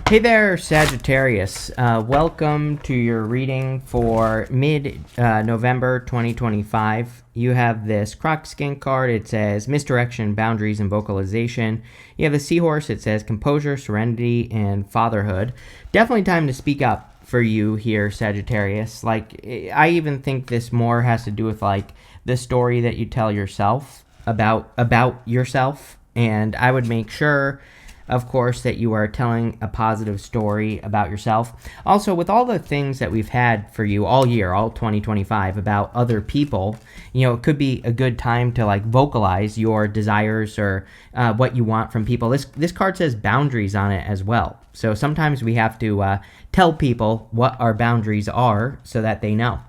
Hey there, Sagittarius. Welcome to your reading for mid-November 2025. You have this croc skin card. It says misdirection, boundaries, and vocalization. You have the seahorse. It says composure, serenity, and fatherhood. Definitely time to speak up for you here, Sagittarius. Like, I even think this more has to do with like the story that you tell yourself about yourself. And I would make sure, of course, that you are telling a positive story about yourself. Also, with all the things that we've had for you all year, all 2025, about other people, it could be a good time to like vocalize your desires or what you want from people. This card says boundaries on it as well. So sometimes we have to tell people what our boundaries are so that they know.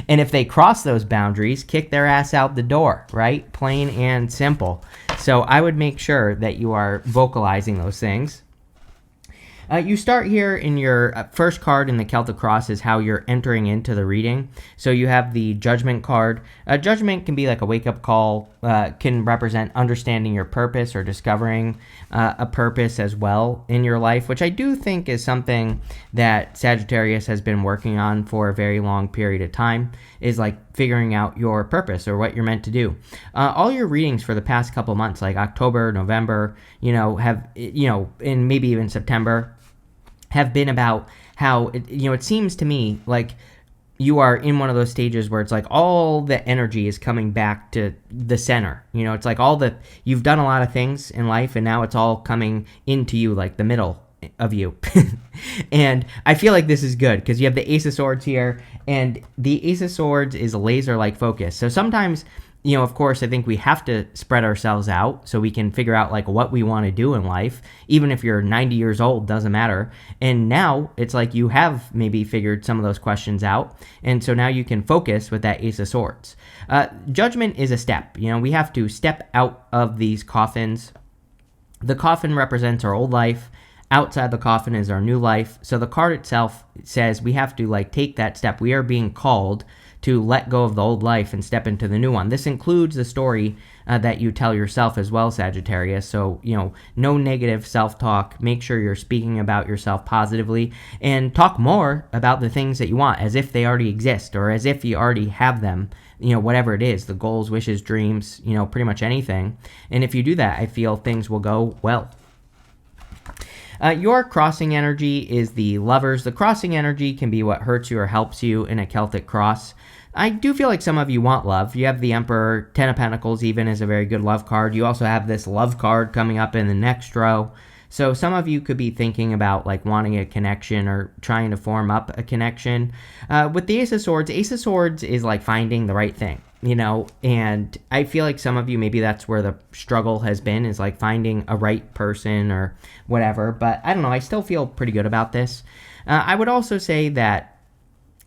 And if they cross those boundaries, kick their ass out the door, right? Plain and simple. So I would make sure that you are vocalizing those things. You start here in your first card in the Celtic Cross is how you're entering into the reading. So you have the Judgment card. Judgment can be like a wake-up call, can represent understanding your purpose or discovering a purpose as well in your life, which I do think is something that Sagittarius has been working on for a very long period of time, is like figuring out your purpose or what you're meant to do. All your readings for the past couple months, like October, November, have, and maybe even September, have been about how, it seems to me like you are in one of those stages where it's like all the energy is coming back to the center. It's like you've done a lot of things in life and now it's all coming into you, like the middle of you. And I feel like this is good because you have the Ace of Swords here, and the Ace of Swords is laser-like focus. So sometimes, of course, I think we have to spread ourselves out so we can figure out like what we want to do in life. Even if you're 90 years old, doesn't matter. And now it's like you have maybe figured some of those questions out. And so now you can focus with that Ace of Swords. Judgment is a step. We have to step out of these coffins. The coffin represents our old life. Outside the coffin is our new life. So the card itself says we have to like take that step. We are being called to let go of the old life and step into the new one. This includes the story that you tell yourself as well, Sagittarius. So, no negative self-talk. Make sure you're speaking about yourself positively and talk more about the things that you want as if they already exist or as if you already have them, whatever it is, the goals, wishes, dreams, pretty much anything. And if you do that, I feel things will go well. Your crossing energy is the Lovers. The crossing energy can be what hurts you or helps you in a Celtic cross. I do feel like some of you want love. You have the Emperor. 10 of Pentacles even is a very good love card. You also have this love card coming up in the next row. So some of you could be thinking about like wanting a connection or trying to form up a connection. With the Ace of Swords is like finding the right thing, and I feel like some of you, maybe that's where the struggle has been, is like finding a right person or whatever. But I don't know. I still feel pretty good about this. I would also say that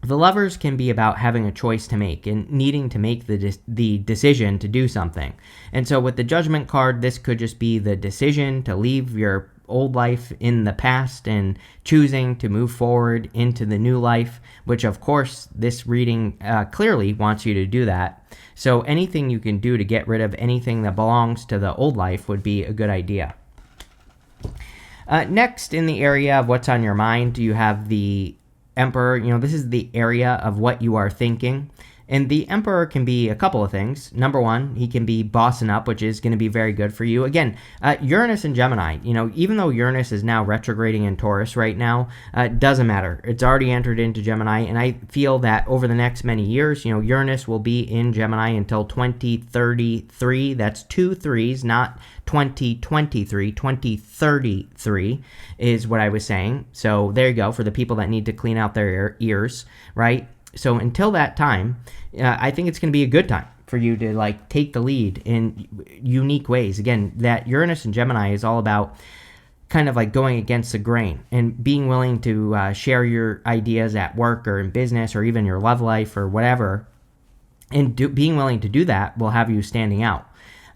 the Lovers can be about having a choice to make and needing to make the decision to do something. And so with the Judgment card, this could just be the decision to leave your old life in the past and choosing to move forward into the new life, which of course this reading clearly wants you to do that. So anything you can do to get rid of anything that belongs to the old life would be a good idea. Next, in the area of what's on your mind, you have the Emperor. This is the area of what you are thinking. And the Emperor can be a couple of things. Number one, he can be bossing up, which is going to be very good for you. Again, Uranus and Gemini, even though Uranus is now retrograding in Taurus right now, it doesn't matter. It's already entered into Gemini. And I feel that over the next many years, Uranus will be in Gemini until 2033. That's 2 3s, not 2023. 2033 is what I was saying. So there you go, for the people that need to clean out their ears, right? So until that time, I think it's going to be a good time for you to like take the lead in unique ways. Again, that Uranus and Gemini is all about kind of like going against the grain and being willing to share your ideas at work or in business or even your love life or whatever. And being willing to do that will have you standing out.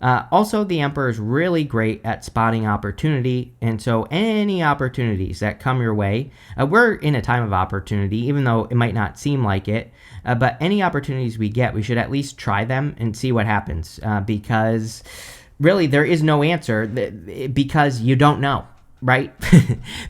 Also, the Emperor is really great at spotting opportunity, and so any opportunities that come your way, we're in a time of opportunity, even though it might not seem like it, but any opportunities we get, we should at least try them and see what happens, because really there is no answer, because you don't know. right?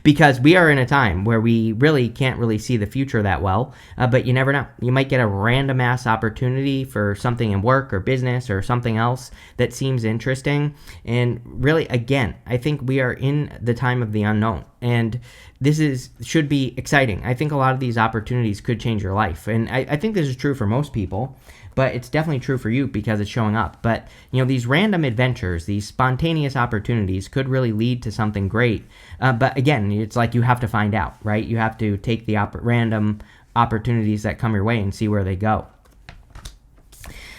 Because we are in a time where we really can't really see the future that well, but you never know. You might get a random ass opportunity for something in work or business or something else that seems interesting. And really, again, I think we are in the time of the unknown, and should be exciting. I think a lot of these opportunities could change your life, and I think this is true for most people, but it's definitely true for you because it's showing up. But, these random adventures, these spontaneous opportunities could really lead to something great. But again, it's like you have to find out, right? You have to take the random opportunities that come your way and see where they go.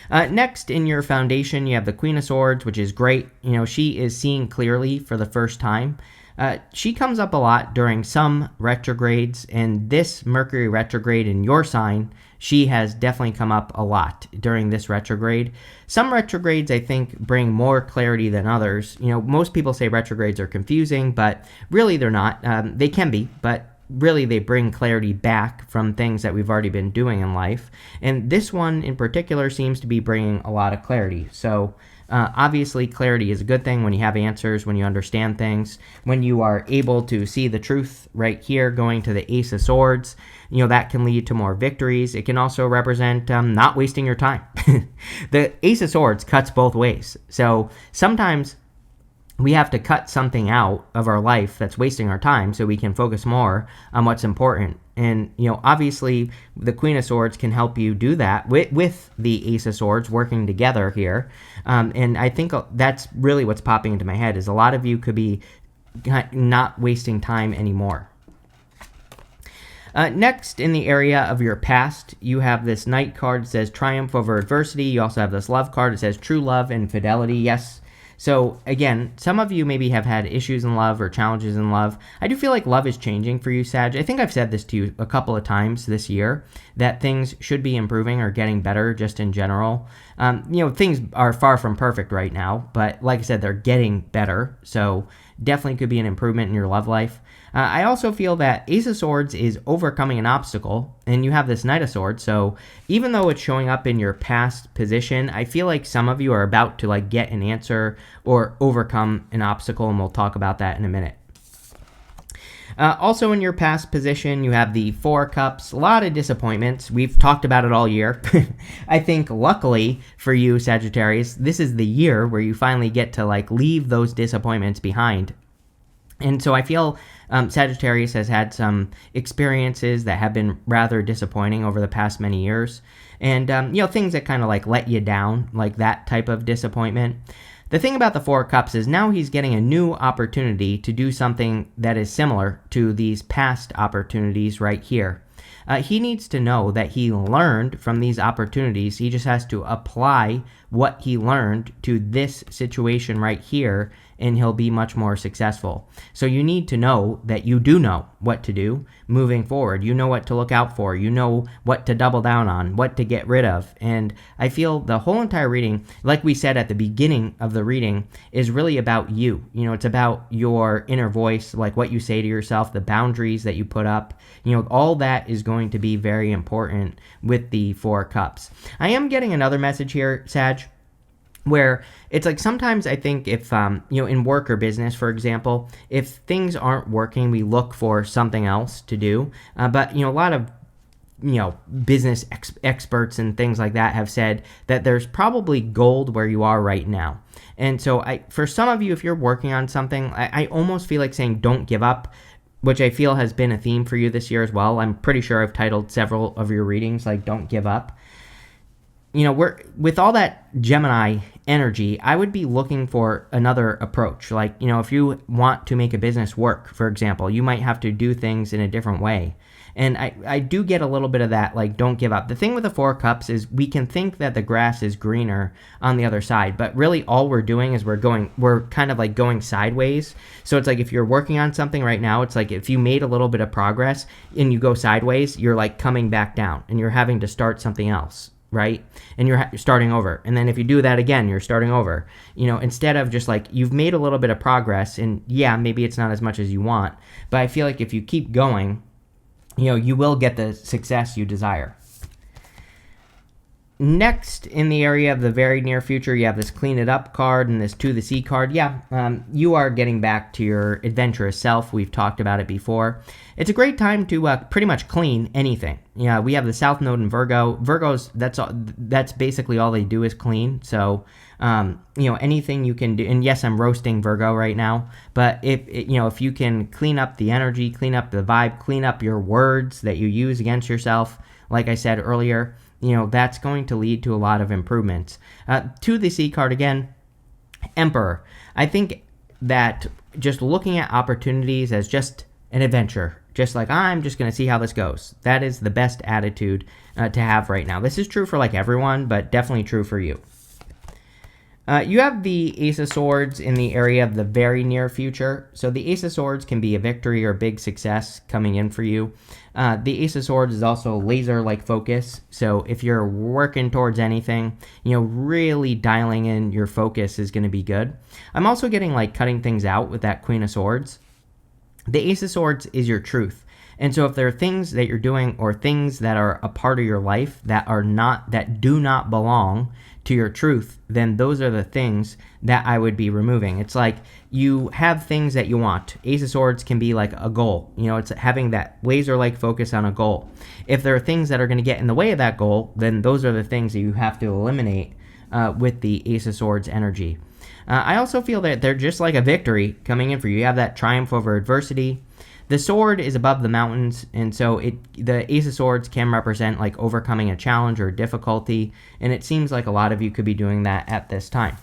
Next, in your foundation, you have the Queen of Swords, which is great. She is seeing clearly for the first time. She comes up a lot during some retrogrades, and this Mercury retrograde in your sign, she has definitely come up a lot during this retrograde. Some retrogrades, I think, bring more clarity than others. Most people say retrogrades are confusing, but really they're not. They can be, but really they bring clarity back from things that we've already been doing in life. And this one in particular seems to be bringing a lot of clarity. So obviously, clarity is a good thing when you have answers, when you understand things, when you are able to see the truth right here, going to the Ace of Swords. That can lead to more victories. It can also represent not wasting your time. The Ace of Swords cuts both ways. So sometimes we have to cut something out of our life that's wasting our time so we can focus more on what's important. And, obviously, the Queen of Swords can help you do that with the Ace of Swords working together here. And I think that's really what's popping into my head is a lot of you could be not wasting time anymore. Next, in the area of your past, you have this Knight card that says triumph over adversity. You also have this Love card that says true love and fidelity. Yes. So again, some of you maybe have had issues in love or challenges in love. I do feel like love is changing for you, Sag. I think I've said this to you a couple of times this year, that things should be improving or getting better just in general. Things are far from perfect right now, but like I said, they're getting better. So definitely could be an improvement in your love life. I also feel that Ace of Swords is overcoming an obstacle, and you have this Knight of Swords, so even though it's showing up in your past position, I feel like some of you are about to get an answer or overcome an obstacle, and we'll talk about that in a minute. Also in your past position, you have the Four Cups, a lot of disappointments. We've talked about it all year. I think luckily for you, Sagittarius, this is the year where you finally get to leave those disappointments behind. And so I feel Sagittarius has had some experiences that have been rather disappointing over the past many years. And, things that kind of let you down, like that type of disappointment. The thing about the Four Cups is now he's getting a new opportunity to do something that is similar to these past opportunities right here. He needs to know that he learned from these opportunities. He just has to apply what he learned to this situation right here, and he'll be much more successful. So you need to know that you do know what to do moving forward. You know what to look out for. You know what to double down on, what to get rid of. And I feel the whole entire reading, like we said at the beginning of the reading, is really about you. It's about your inner voice, like what you say to yourself, the boundaries that you put up. All that is going to be very important with the Four Cups. I am getting another message here, Sag, where it's sometimes I think if, in work or business, for example, if things aren't working, we look for something else to do. But, a lot of, business experts and things like that have said that there's probably gold where you are right now. And so for some of you, if you're working on something, I almost feel like saying don't give up, which I feel has been a theme for you this year as well. I'm pretty sure I've titled several of your readings don't give up. With all that Gemini energy, I would be looking for another approach. If you want to make a business work, for example, you might have to do things in a different way. And I do get a little bit of that, don't give up. The thing with the Four Cups is we can think that the grass is greener on the other side, but really all we're doing is we're kind of going sideways. So it's if you're working on something right now, it's if you made a little bit of progress and you go sideways, you're coming back down and you're having to start something else. Right? And you're starting over. And then if you do that again, you're starting over. Instead of just you've made a little bit of progress, and yeah, maybe it's not as much as you want, but I feel if you keep going, you will get the success you desire. Next, in the area of the very near future, you have this clean it up card and this to the sea card. Yeah, you are getting back to your adventurous self. We've talked about it before. It's a great time to pretty much clean anything. Yeah, we have the South Node in Virgo. Virgos, that's basically all they do is clean. So, anything you can do. And yes, I'm roasting Virgo right now. But if you can clean up the energy, clean up the vibe, clean up your words that you use against yourself, like I said earlier, that's going to lead to a lot of improvements. To the sea card again, Emperor. I think that just looking at opportunities as just an adventure, just like I'm just going to see how this goes. That is the best attitude to have right now. This is true for like everyone, but definitely true for you. You have the Ace of Swords in the area of the very near future. So the Ace of Swords can be a victory or a big success coming in for you. The Ace of Swords is also laser-like focus. So if you're working towards anything, really dialing in your focus is going to be good. I'm also getting like cutting things out with that Queen of Swords. The Ace of Swords is your truth. And so if there are things that you're doing or things that are a part of your life that do not belong to your truth, then those are the things that I would be removing. It's like you have things that you want. Ace of Swords can be like a goal. It's having that laser-like focus on a goal. If there are things that are going to get in the way of that goal, then those are the things that you have to eliminate with the Ace of Swords energy. I also feel that they're just like a victory coming in for you. You have that triumph over adversity. The sword is above the mountains, and so the Ace of Swords can represent like overcoming a challenge or difficulty, and it seems like a lot of you could be doing that at this time.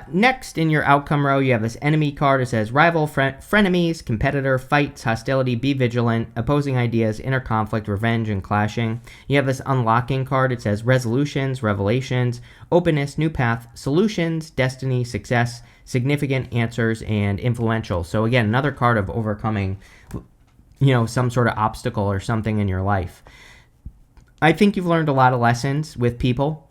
Next, in your outcome row, you have this enemy card. It says rival, frenemies, competitor, fights, hostility, be vigilant, opposing ideas, inner conflict, revenge, and clashing. You have this unlocking card. It says resolutions, revelations, openness, new path, solutions, destiny, success, significant answers, and influential. So again, another card of overcoming, some sort of obstacle or something in your life. I think you've learned a lot of lessons with people.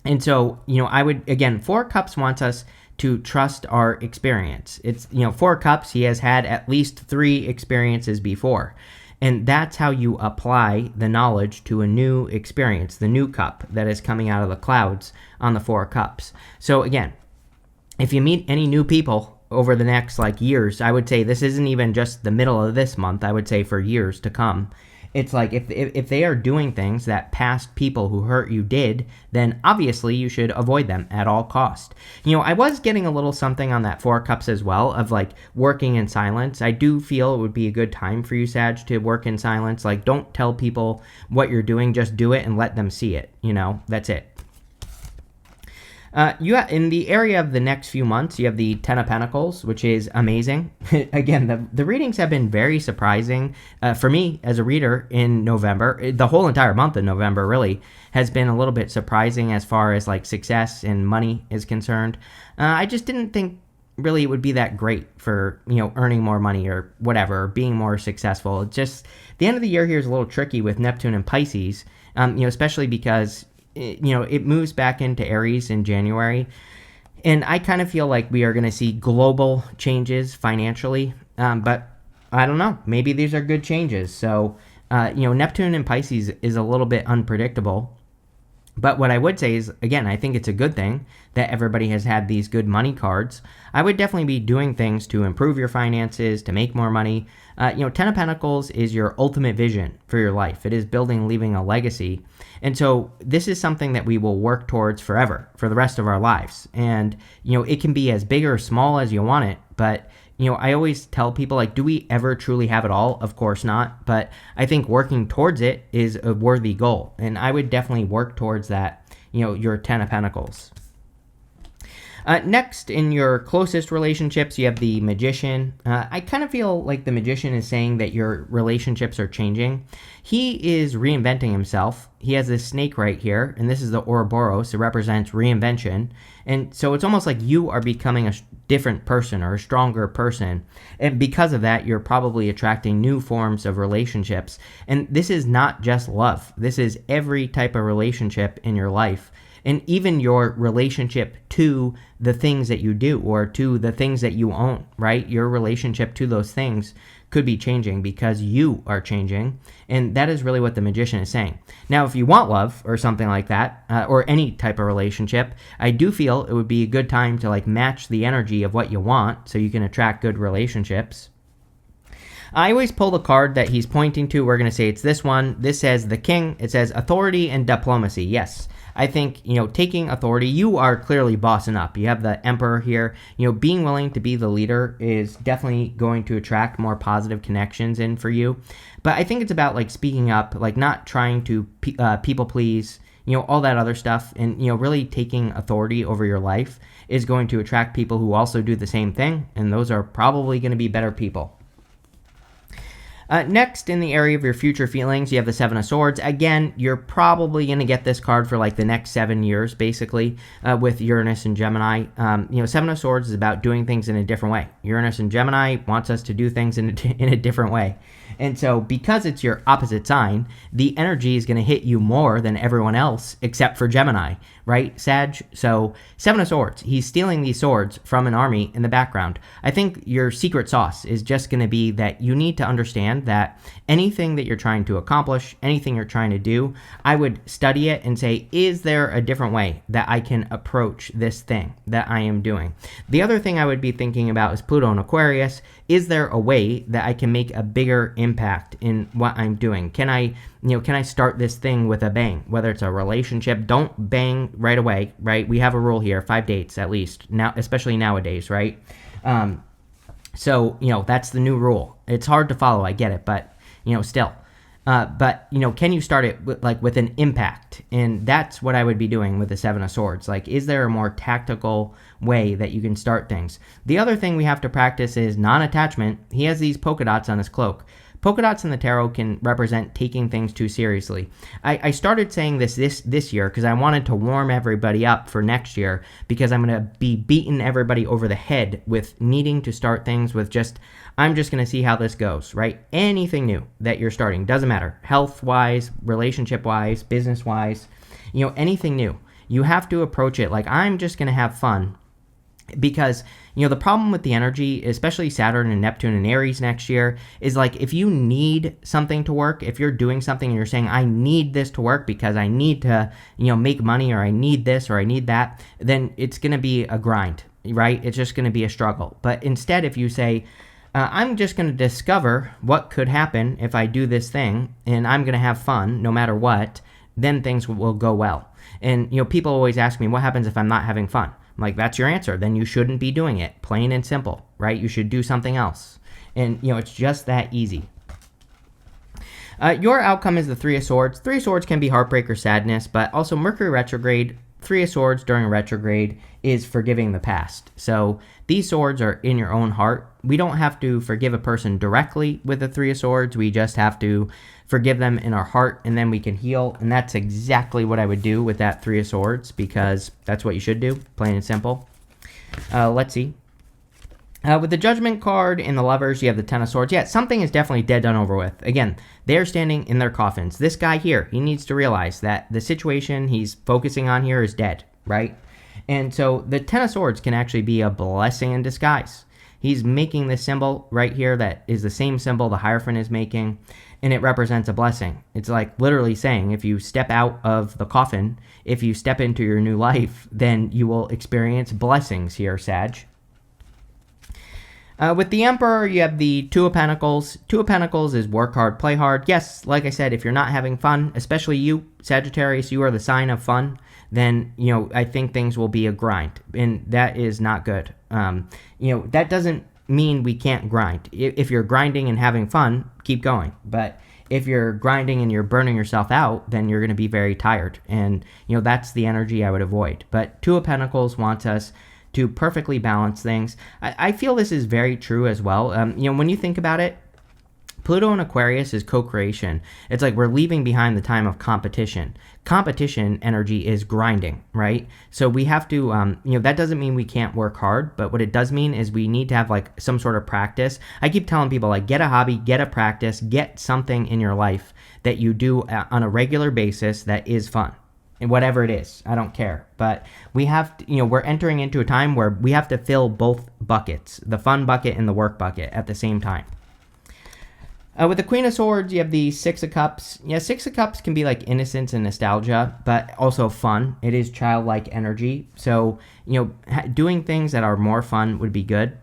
And so, I would, again, Four Cups wants us to trust our experience. It's, Four Cups, he has had at least 3 experiences before. And that's how you apply the knowledge to a new experience, the new cup that is coming out of the clouds on the Four Cups. So again, if you meet any new people over the next years, I would say this isn't even just the middle of this month. I would say for years to come. It's like if they are doing things that past people who hurt you did, then obviously you should avoid them at all cost. I was getting a little something on that Four Cups as well of working in silence. I do feel it would be a good time for you, Sag, to work in silence. Don't tell people what you're doing, just do it and let them see it. That's it. In the area of the next few months, you have the Ten of Pentacles, which is amazing. Again, the readings have been very surprising for me as a reader in November. The whole entire month of November really has been a little bit surprising as far as success and money is concerned. I just didn't think really it would be that great for earning more money or whatever, or being more successful. It's just the end of the year here is a little tricky with Neptune and Pisces, especially because it moves back into Aries in January. And I kind of feel like we are going to see global changes financially. But I don't know. Maybe these are good changes. So, Neptune and Pisces is a little bit unpredictable. But what I would say is, again, I think it's a good thing that everybody has had these good money cards. I would definitely be doing things to improve your finances, to make more money. Ten of Pentacles is your ultimate vision for your life. It is building, leaving a legacy. And so this is something that we will work towards forever, for the rest of our lives. And, it can be as big or small as you want it, but I always tell people, do we ever truly have it all? Of course not. But I think working towards it is a worthy goal. And I would definitely work towards that, your Ten of Pentacles. Next, in your closest relationships, you have the Magician. I kind of feel like the Magician is saying that your relationships are changing. He is reinventing himself. He has this snake right here, and this is the Ouroboros. It represents reinvention. And so it's almost like you are becoming a different person or a stronger person. And because of that, you're probably attracting new forms of relationships. And this is not just love. This is every type of relationship in your life. And even your relationship to the things that you do or to the things that you own, right? Your relationship to those things could be changing because you are changing. And that is really what the magician is saying. Now, if you want love or something like that, or any type of relationship, I do feel it would be a good time to like match the energy of what you want so you can attract good relationships. I always pull the card that he's pointing to. We're going to say it's this one. This says the king. It says authority and diplomacy. Yes, I think, taking authority, you are clearly bossing up. You have the emperor here. Being willing to be the leader is definitely going to attract more positive connections in for you. But I think it's about like speaking up, like not trying to people please, all that other stuff. And, really taking authority over your life is going to attract people who also do the same thing. And those are probably going to be better people. Next, in the area of your future feelings, you have the Seven of Swords. Again, you're probably going to get this card for like the next 7 years, basically, with Uranus and Gemini. Seven of Swords is about doing things in a different way. Uranus and Gemini wants us to do things in a different way. And so because it's your opposite sign, the energy is going to hit you more than everyone else except for Gemini, right, Sag? So Seven of Swords, he's stealing these swords from an army in the background. I think your secret sauce is just going to be that you need to understand that anything that you're trying to accomplish, anything you're trying to do, I would study it and say, is there a different way that I can approach this thing that I am doing? The other thing I would be thinking about is Pluto and Aquarius. Is there a way that I can make a bigger impact in what I'm doing? Can I start this thing with a bang? Whether it's a relationship, don't bang right away, right? We have a rule here, 5 dates at least, now, especially nowadays, right? So, that's the new rule. It's hard to follow, I get it, but, still. But, can you start it with an impact? And that's what I would be doing with the Seven of Swords. Like, is there a more tactical way that you can start things? The other thing we have to practice is non-attachment. He has these polka dots on his cloak. Polka dots in the tarot can represent taking things too seriously. I started saying this year because I wanted to warm everybody up for next year, because I'm going to be beating everybody over the head with needing to start things with I'm just going to see how this goes, right? Anything new that you're starting, doesn't matter, health-wise, relationship-wise, business-wise, anything new. You have to approach it like, I'm just going to have fun. Because, the problem with the energy, especially Saturn and Neptune and Aries next year, is like if you need something to work, if you're doing something and you're saying, I need this to work because I need to, make money, or I need this or I need that, then it's going to be a grind, right? It's just going to be a struggle. But instead, if you say, I'm just going to discover what could happen if I do this thing, and I'm going to have fun no matter what, then things will go well. And, people always ask me, what happens if I'm not having fun? I'm like, that's your answer. Then you shouldn't be doing it. Plain and simple, right? You should do something else. And, it's just that easy. Your outcome is the Three of Swords. Three of Swords can be heartbreak or sadness, but also Mercury retrograde, Three of Swords during retrograde is forgiving the past. So these swords are in your own heart. We don't have to forgive a person directly with the Three of Swords. We just have to forgive them in our heart, and then we can heal. And that's exactly what I would do with that Three of Swords, because that's what you should do, plain and simple. Let's see. With the Judgment card in the Lovers, you have the Ten of Swords. Yeah, something is definitely dead, done, over with. Again, they're standing in their coffins. This guy here, he needs to realize that the situation he's focusing on here is dead, right? And so the Ten of Swords can actually be a blessing in disguise. He's making this symbol right here that is the same symbol the Hierophant is making, and it represents a blessing. It's like literally saying, if you step out of the coffin, if you step into your new life, then you will experience blessings here, Sag. With the Emperor, you have the Two of Pentacles. Two of Pentacles is work hard, play hard. Yes, like I said, if you're not having fun, especially you, Sagittarius, you are the sign of fun, then, I think things will be a grind, and that is not good. That doesn't mean we can't grind. If you're grinding and having fun, keep going. But if you're grinding and you're burning yourself out, then you're going to be very tired. And, that's the energy I would avoid. But Two of Pentacles wants us to perfectly balance things. I feel this is very true as well. When you think about it, Pluto in Aquarius is co-creation. It's like we're leaving behind the time of competition. Competition energy is grinding, right? So we have to, that doesn't mean we can't work hard, but what it does mean is we need to have like some sort of practice. I keep telling people, like, get a hobby, get a practice, get something in your life that you do on a regular basis that is fun. And whatever it is, I don't care. But we have to, we're entering into a time where we have to fill both buckets, the fun bucket and the work bucket at the same time. With the Queen of Swords, you have the Six of Cups. Yeah, Six of Cups can be like innocence and nostalgia, but also fun. It is childlike energy. So, doing things that are more fun would be good.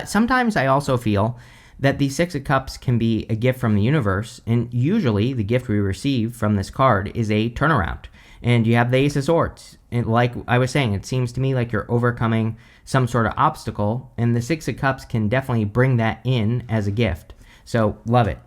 Sometimes I also feel that the Six of Cups can be a gift from the universe, and usually the gift we receive from this card is a turnaround. And you have the Ace of Swords. And like I was saying, it seems to me like you're overcoming some sort of obstacle, and the Six of Cups can definitely bring that in as a gift. So, love it.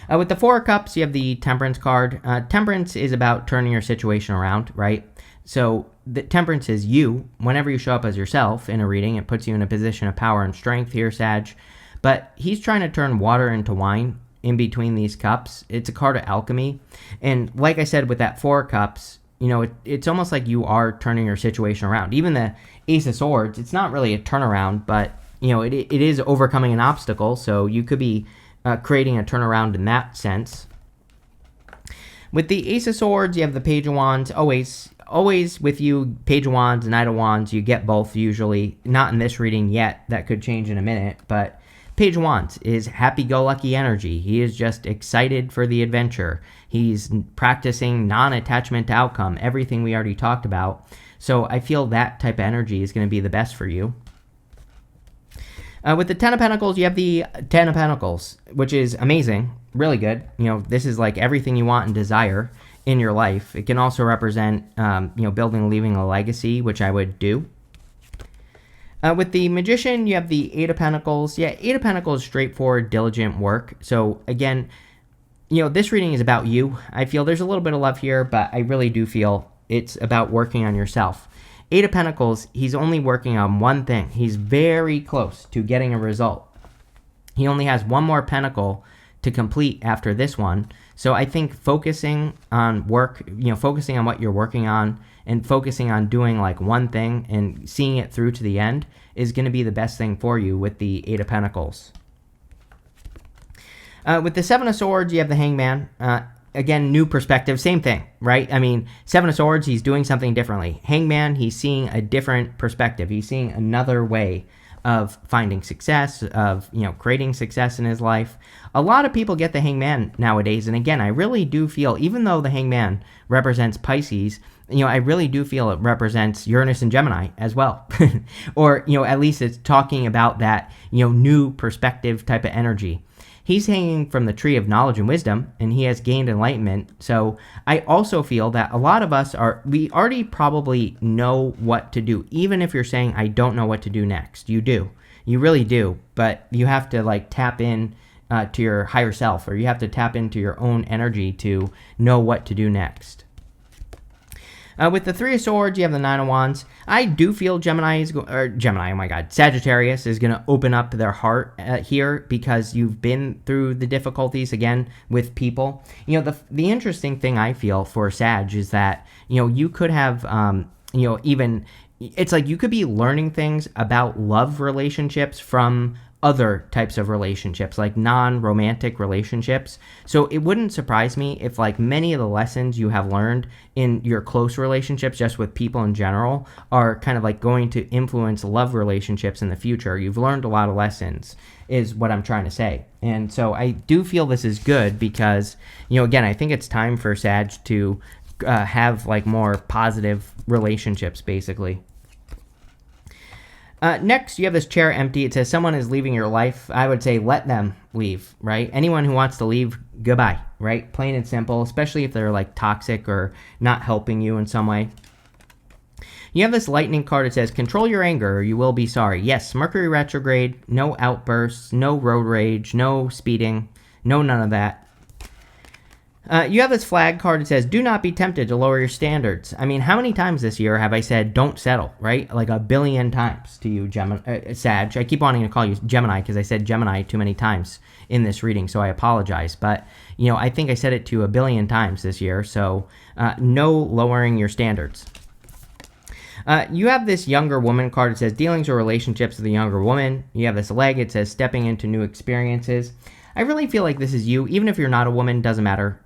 With the Four of Cups, you have the Temperance card. Temperance is about turning your situation around, right? So, the Temperance is you. Whenever you show up as yourself in a reading, it puts you in a position of power and strength here, Sag. But he's trying to turn water into wine in between these cups. It's a card of alchemy. And like I said, with that Four of Cups, it's almost like you are turning your situation around. Even the Ace of Swords, it's not really a turnaround, but, it is overcoming an obstacle. So you could be creating a turnaround in that sense. With the Ace of Swords, you have the Page of Wands. Always with you, Page of Wands, Knight of Wands, you get both usually. Not in this reading yet. That could change in a minute, but Page of Wands is happy-go-lucky energy. He is just excited for the adventure. He's practicing non-attachment to outcome, everything we already talked about. So I feel that type of energy is going to be the best for you. With the Ten of Pentacles, you have the Ten of Pentacles, which is amazing, really good. This is like everything you want and desire in your life. It can also represent, building and leaving a legacy, which I would do. With the Magician, you have the Eight of Pentacles. Yeah, Eight of Pentacles is straightforward, diligent work. So again, this reading is about you. I feel there's a little bit of love here, but I really do feel it's about working on yourself. Eight of Pentacles, he's only working on one thing. He's very close to getting a result. He only has one more pentacle to complete after this one. So I think focusing on work, focusing on what you're working on and focusing on doing like one thing and seeing it through to the end is going to be the best thing for you with the Eight of Pentacles. With the Seven of Swords, you have the Hangman. Again, new perspective, same thing, right? I mean, Seven of Swords, he's doing something differently. Hangman, he's seeing a different perspective. He's seeing another way of finding success, of, creating success in his life. A lot of people get the Hangman nowadays. And again, I really do feel, even though the Hangman represents Pisces, I really do feel it represents Uranus and Gemini as well. Or, at least it's talking about that, new perspective type of energy. He's hanging from the tree of knowledge and wisdom, and he has gained enlightenment. So I also feel that a lot of us we already probably know what to do. Even if you're saying, I don't know what to do next. You do. You really do. But you have to tap in to your higher self, or you have to tap into your own energy to know what to do next. With the Three of Swords, you have the Nine of Wands. I do feel Sagittarius is going to open up their heart here because you've been through the difficulties again with people. The interesting thing I feel for Sag is that, you could have, even, it's like you could be learning things about love relationships from other types of relationships, like non-romantic relationships. So it wouldn't surprise me if many of the lessons you have learned in your close relationships, just with people in general, are kind of going to influence love relationships in the future. You've learned a lot of lessons, is what I'm trying to say. And so I do feel this is good because, again, I think it's time for Sag to have more positive relationships, basically. Next, you have this chair empty. It says someone is leaving your life. I would say let them leave, right? Anyone who wants to leave, goodbye, right? Plain and simple, especially if they're toxic or not helping you in some way. You have this lightning card. It says control your anger or you will be sorry. Yes, Mercury retrograde, no outbursts, no road rage, no speeding, no none of that. You have this flag card that says, do not be tempted to lower your standards. I mean, how many times this year have I said, don't settle, right? Like 1 billion times to you, Sag. I keep wanting to call you Gemini because I said Gemini too many times in this reading, so I apologize. But, I think I said it to you 1 billion times this year, so no lowering your standards. You have this younger woman card. It says dealings or relationships with a younger woman. You have this leg. It says stepping into new experiences. I really feel like this is you. Even if you're not a woman, doesn't matter.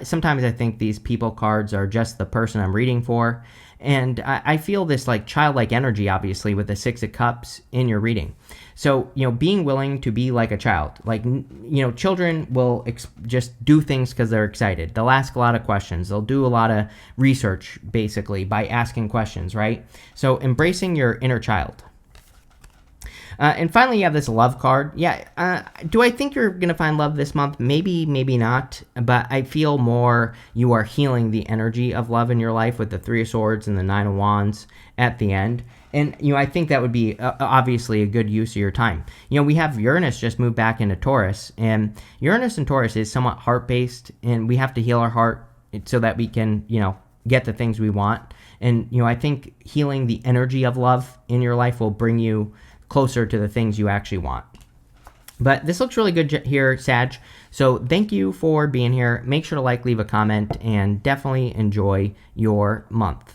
Sometimes I think these people cards are just the person I'm reading for. And I feel this like childlike energy, obviously, with the Six of Cups in your reading. So, being willing to be like a child. Like, children will just do things because they're excited. They'll ask a lot of questions. They'll do a lot of research, basically, by asking questions, right? So, embracing your inner child. And finally, you have this love card. Yeah, do I think you're going to find love this month? Maybe, maybe not. But I feel more you are healing the energy of love in your life with the Three of Swords and the Nine of Wands at the end. And, I think that would be obviously a good use of your time. We have Uranus just moved back into Taurus. And Uranus and Taurus is somewhat heart-based. And we have to heal our heart so that we can, get the things we want. And, I think healing the energy of love in your life will bring you closer to the things you actually want. But this looks really good here, Sag. So thank you for being here. Make sure to like, leave a comment, and definitely enjoy your month.